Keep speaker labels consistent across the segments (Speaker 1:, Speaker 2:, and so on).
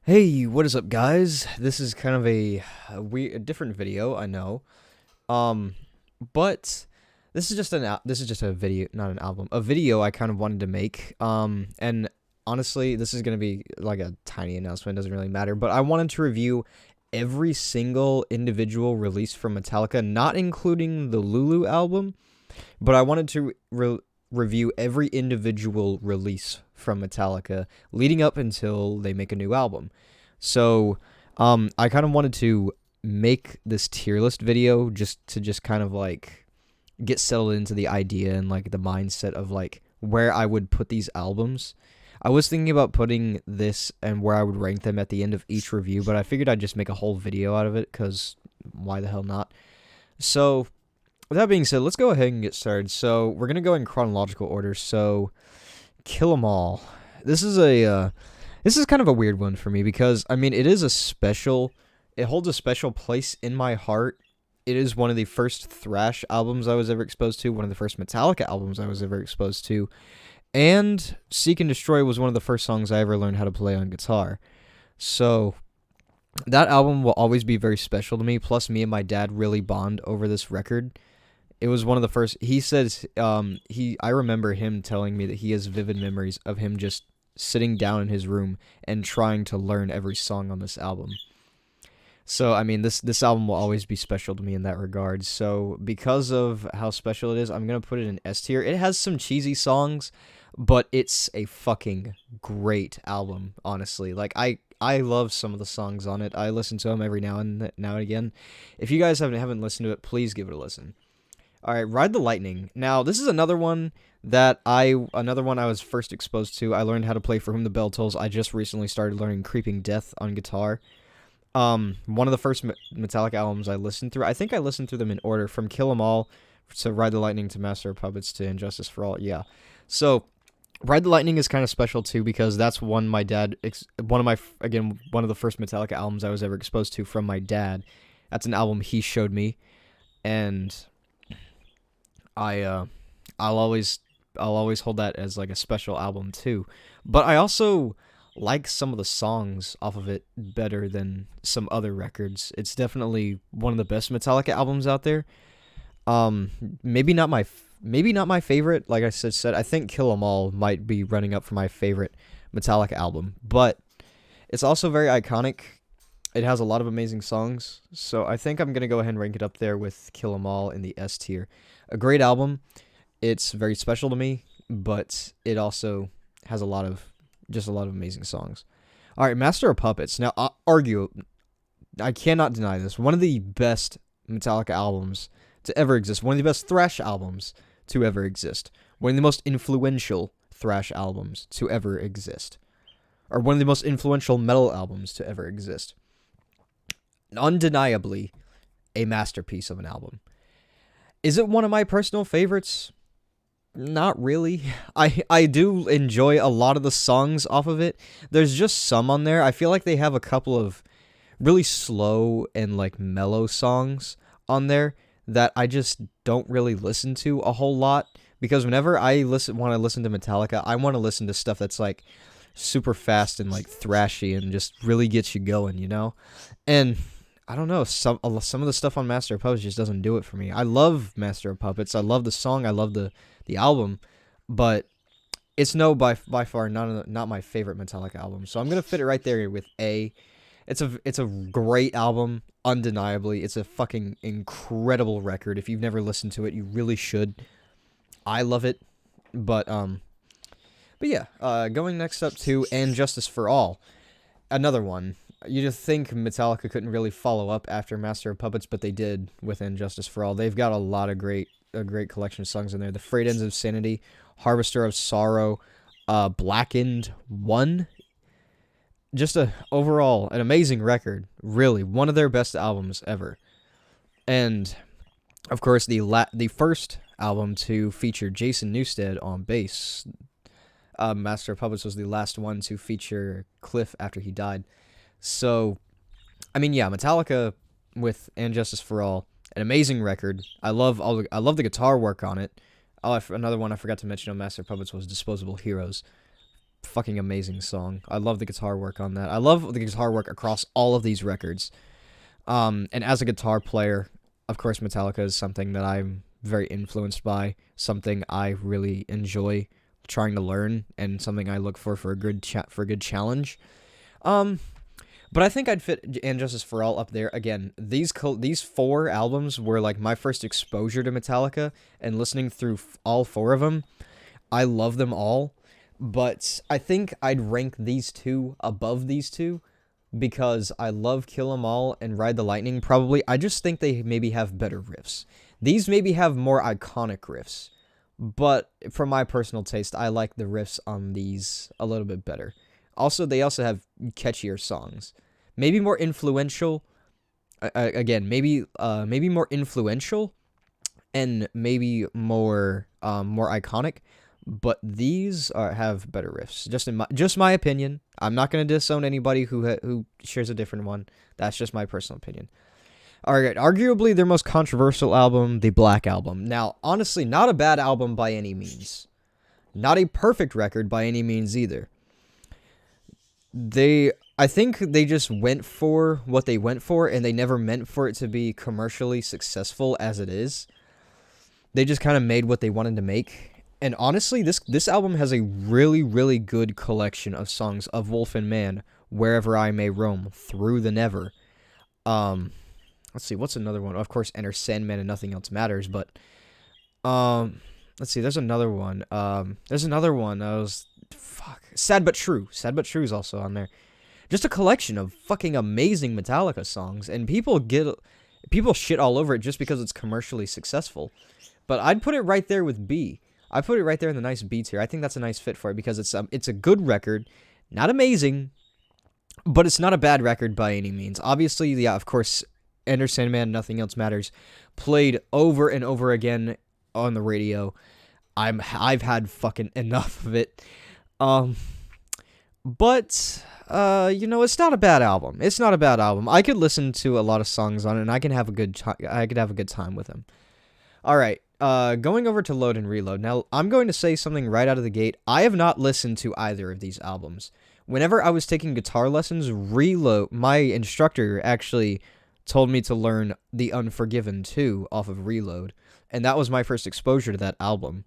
Speaker 1: Hey, what is up, guys? This is kind of a different video, I know. Um, but this is just a video, not an album. A video I kind of wanted to make. And honestly, this is gonna be like a tiny announcement. Doesn't really matter. But I wanted to review every single individual release from Metallica, not including the Lulu album. But I wanted to review every individual release from Metallica leading up until they make a new album. So, I kind of wanted to make this tier list video just kind of like get settled into the idea and like the mindset of like where I would put these albums. I was thinking about putting this and where I would rank them at the end of each review, but I figured I'd just make a whole video out of it because why the hell not? So, with that being said, let's go ahead and get started. So we're gonna go in chronological order. So Kill 'Em All. This is this is kind of a weird one for me because I mean it holds a special place in my heart. It is one of the first thrash albums I was ever exposed to, one of the first Metallica albums I was ever exposed to, and Seek and Destroy was one of the first songs I ever learned how to play on guitar. So that album will always be very special to me. Plus, me and my dad really bond over this record. It was one of the first. He says I remember him telling me that he has vivid memories of him just sitting down in his room and trying to learn every song on this album. So I mean this album will always be special to me in that regard. So because of how special it is, I'm going to put it in S tier. It has some cheesy songs, but it's a fucking great album, honestly. Like I love some of the songs on it. I listen to them every now and again. If you guys haven't listened to it, please give it a listen. All right, Ride the Lightning. Now, this is another one I was first exposed to. I learned how to play For Whom the Bell Tolls. I just recently started learning Creeping Death on guitar. One of the first Metallica albums I listened through. I think I listened through them in order from Kill 'Em All to Ride the Lightning to Master of Puppets to Injustice for All. Yeah. So, Ride the Lightning is kind of special too because that's one my dad one of my again one of the first Metallica albums I was ever exposed to from my dad. That's an album he showed me, and I I'll always hold that as like a special album too. But I also like some of the songs off of it better than some other records. It's definitely one of the best Metallica albums out there. Um maybe not my favorite. Like I said I think Kill 'Em All might be running up for my favorite Metallica album, but it's also very iconic. It has a lot of amazing songs, so I think I'm going to go ahead and rank it up there with Kill 'Em All in the S tier. A great album. It's very special to me, but it also has a lot of amazing songs. All right, Master of Puppets. Now, I cannot deny this. One of the best Metallica albums to ever exist. One of the best thrash albums to ever exist. One of the most influential thrash albums to ever exist. Or one of the most influential metal albums to ever exist. Undeniably a masterpiece of an album. Is it one of my personal favorites? Not really. I do enjoy a lot of the songs off of it. There's just some on there. I feel like they have a couple of really slow and like mellow songs on there that I just don't really listen to a whole lot because whenever I want to listen to Metallica, I want to listen to stuff that's like super fast and like thrashy and just really gets you going, you know? And I don't know, some of the stuff on Master of Puppets just doesn't do it for me. I love Master of Puppets. I love the song. I love the album, but it's by far not my favorite Metallica album. So I'm gonna fit it right there with A. It's a great album, undeniably. It's a fucking incredible record. If you've never listened to it, you really should. I love it, but yeah. Going next up to And Justice for All, another one. You just think Metallica couldn't really follow up after Master of Puppets, but they did with And Justice for All. They've got a great collection of songs in there. The Frayed Ends of Sanity, Harvester of Sorrow, Blackened One. Just overall an amazing record. Really, one of their best albums ever. And of course, the first album to feature Jason Newsted on bass. Master of Puppets was the last one to feature Cliff after he died. So, I mean, yeah, Metallica with And Justice for All, an amazing record. I love the guitar work on it. Oh, another one I forgot to mention on Master of Puppets was Disposable Heroes. fucking amazing song. I love the guitar work on that. I love the guitar work across all of these records. And as a guitar player, of course, Metallica is something that I'm very influenced by, something I really enjoy trying to learn, and something I look for a good challenge. But I think I'd fit And Justice for All up there. Again, these 4 albums were like my first exposure to Metallica, and listening through all 4 of them, I love them all. But I think I'd rank these 2 above these 2 because I love Kill 'Em All and Ride the Lightning probably. I just think they maybe have better riffs. These maybe have more iconic riffs, but for my personal taste, I like the riffs on these a little bit better. Also, they also have catchier songs. Maybe more influential. Again, maybe more influential, and maybe more iconic. But these have better riffs. Just my opinion. I'm not gonna disown anybody who shares a different one. That's just my personal opinion. All right, arguably their most controversial album, the Black Album. Now, honestly, not a bad album by any means. Not a perfect record by any means either. I think they just went for what they went for, and they never meant for it to be commercially successful as it is. They just kind of made what they wanted to make. And honestly, this album has a really, really good collection of songs of Wolf and Man, Wherever I May Roam, Through the Never. Let's see, what's another one? Of course, Enter Sandman and Nothing Else Matters, but let's see, there's another one. Sad But True. Sad But True is also on there. Just a collection of fucking amazing Metallica songs, and people shit all over it just because it's commercially successful. But I'd put it right there with B. I put it right there in the nice B tier. I think that's a nice fit for it because it's a good record, not amazing, but it's not a bad record by any means. Obviously, yeah, of course, Enter Sandman, Nothing Else Matters, played over and over again on the radio. I've had fucking enough of it. But it's not a bad album. It's not a bad album. I could listen to a lot of songs on it, and I could have a good time with them. All right. Going over to Load and Reload. Now, I'm going to say something right out of the gate. I have not listened to either of these albums. Whenever I was taking guitar lessons, my instructor actually told me to learn The Unforgiven 2 off of Reload, and that was my first exposure to that album.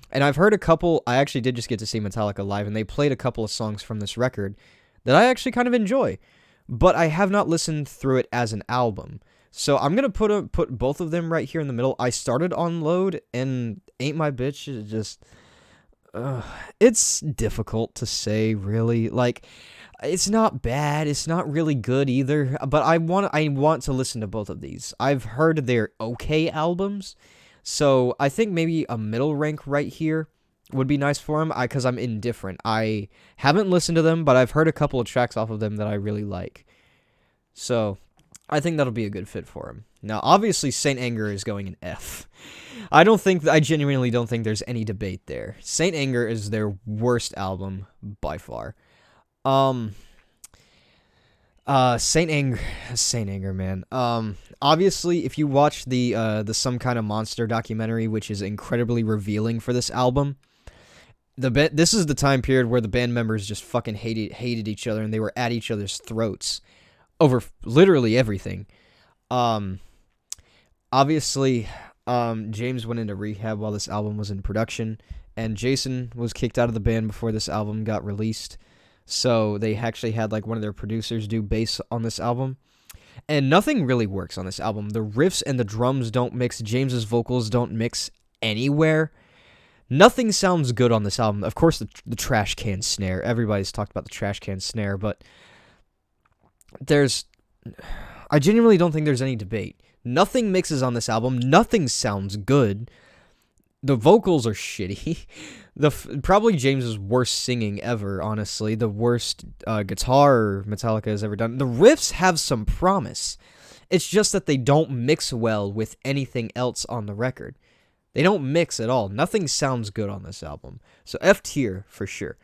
Speaker 1: And I've heard I actually did just get to see Metallica live, and they played a couple of songs from this record that I actually kind of enjoy, but I have not listened through it as an album. So I'm going to put both of them right here in the middle. I started on Load, and Ain't My Bitch is just... it's difficult to say, really. Like, it's not bad. It's not really good either. But I want to listen to both of these. I've heard they're okay albums. So I think maybe a middle rank right here would be nice for them. Because I'm indifferent. I haven't listened to them, but I've heard a couple of tracks off of them that I really like. So I think that'll be a good fit for him. Now, obviously, Saint Anger is going in F. I genuinely don't think there's any debate there. Saint Anger is their worst album by far. Saint Anger, man. Obviously, if you watch the Some Kind of Monster documentary, which is incredibly revealing for this album, this is the time period where the band members just fucking hated each other, and they were at each other's throats over literally everything. Obviously, James went into rehab while this album was in production, and Jason was kicked out of the band before this album got released. So they actually had like one of their producers do bass on this album. And nothing really works on this album. The riffs and the drums don't mix. James's vocals don't mix anywhere. Nothing sounds good on this album. Of course, the trash can snare. Everybody's talked about the trash can snare, but I genuinely don't think there's any debate. Nothing mixes on this album. Nothing sounds good. The vocals are shitty. Probably James's worst singing ever, honestly. The worst guitar Metallica has ever done. The riffs have some promise. It's just that they don't mix well with anything else on the record. They don't mix at all. Nothing sounds good on this album. So F tier for sure.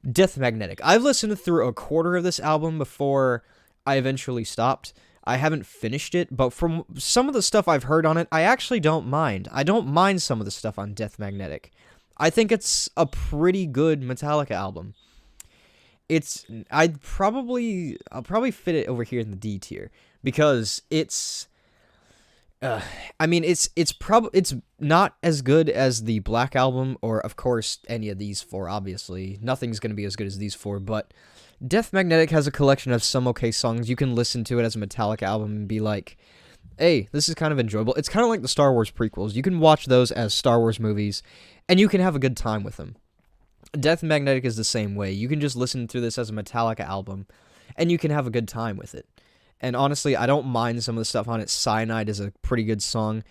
Speaker 1: Death Magnetic. I've listened through a quarter of this album before I eventually stopped. I haven't finished it, but from some of the stuff I've heard on it, I actually don't mind. I don't mind some of the stuff on Death Magnetic. I think it's a pretty good Metallica album. I'll probably fit it over here in the D tier because uh, I mean, it's not as good as the Black Album, or of course any of these four. Obviously, nothing's gonna be as good as these four. But Death Magnetic has a collection of some okay songs. You can listen to it as a Metallica album and be like, "Hey, this is kind of enjoyable." It's kind of like the Star Wars prequels. You can watch those as Star Wars movies, and you can have a good time with them. Death Magnetic is the same way. You can just listen through this as a Metallica album, and you can have a good time with it. And honestly, I don't mind some of the stuff on it. Cyanide is a pretty good song.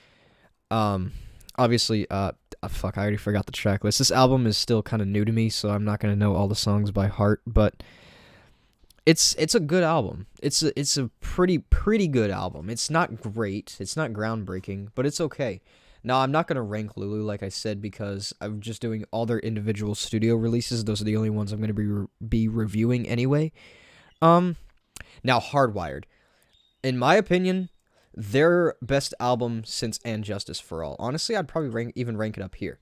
Speaker 1: Um, obviously, fuck, I already forgot the track list. This album is still kind of new to me, so I'm not gonna know all the songs by heart. But it's a good album. It's a pretty good album. It's not great. It's not groundbreaking, but it's okay. Now, I'm not gonna rank Lulu like I said because I'm just doing all their individual studio releases. Those are the only ones I'm gonna be reviewing anyway. Um, Now Hardwired. In my opinion, their best album since And Justice for All. Honestly, I'd probably even rank it up here.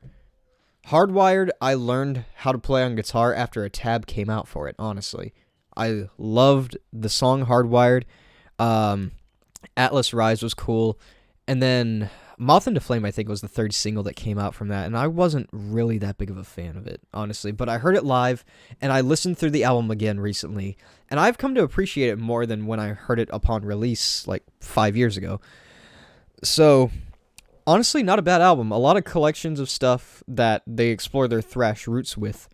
Speaker 1: Hardwired, I learned how to play on guitar after a tab came out for it, honestly. I loved the song Hardwired. Atlas Rise was cool. And then Moth into Flame, I think, was the third single that came out from that, and I wasn't really that big of a fan of it, honestly. But I heard it live, and I listened through the album again recently, and I've come to appreciate it more than when I heard it upon release, like 5 years ago. So, honestly, not a bad album. A lot of collections of stuff that they explore their thrash roots with,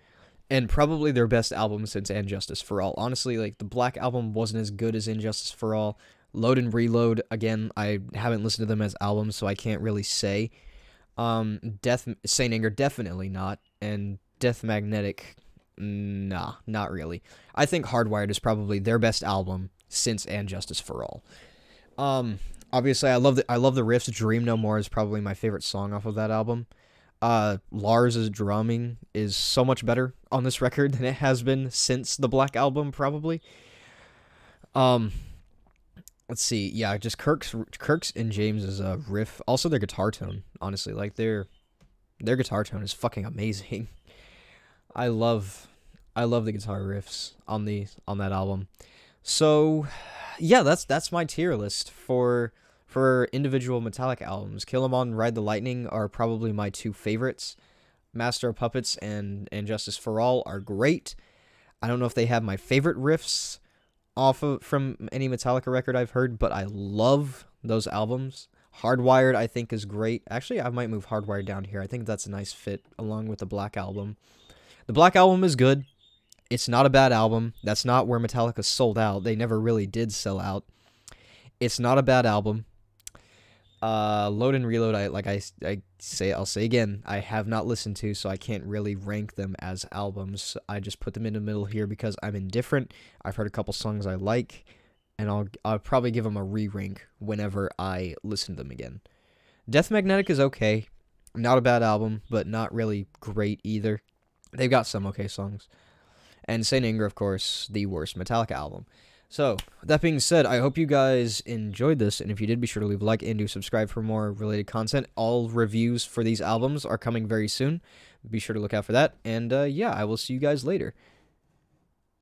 Speaker 1: and probably their best album since And Justice for All. Honestly, like, the Black Album wasn't as good as And Justice for All. Load and Reload, again, I haven't listened to them as albums, so I can't really say. Saint Anger, definitely not. And Death Magnetic, nah, not really. I think Hardwired is probably their best album since And Justice for All. Obviously, I love the riffs. Dream No More is probably my favorite song off of that album. Lars's drumming is so much better on this record than it has been since the Black Album, probably. Let's see. Yeah, just Kirk's and James's riff. Also, their guitar tone. Honestly, like their guitar tone is fucking amazing. I love the guitar riffs on that album. So, yeah, that's my tier list for individual Metallica albums. Kill 'Em All and Ride the Lightning are probably my two favorites. Master of Puppets and Justice for All are great. I don't know if they have my favorite riffs from any Metallica record I've heard, but I love those albums. Hardwired, I think, is great. Actually, I might move Hardwired down here. I think that's a nice fit along with the Black Album. The Black Album is good. It's not a bad album. That's not where Metallica sold out. They never really did sell out. It's not a bad album. Load and Reload, I'll say again, I have not listened to, so I can't really rank them as albums. I just put them in the middle here because I'm indifferent. I've heard a couple songs I like, and I'll probably give them a re-rank whenever I listen to them again. Death Magnetic is okay. Not a bad album, but not really great either. They've got some okay songs. And Saint Anger, of course, the worst Metallica album. So, that being said, I hope you guys enjoyed this, and if you did, be sure to leave a like and do subscribe for more related content. All reviews for these albums are coming very soon. Be sure to look out for that, and yeah, I will see you guys later.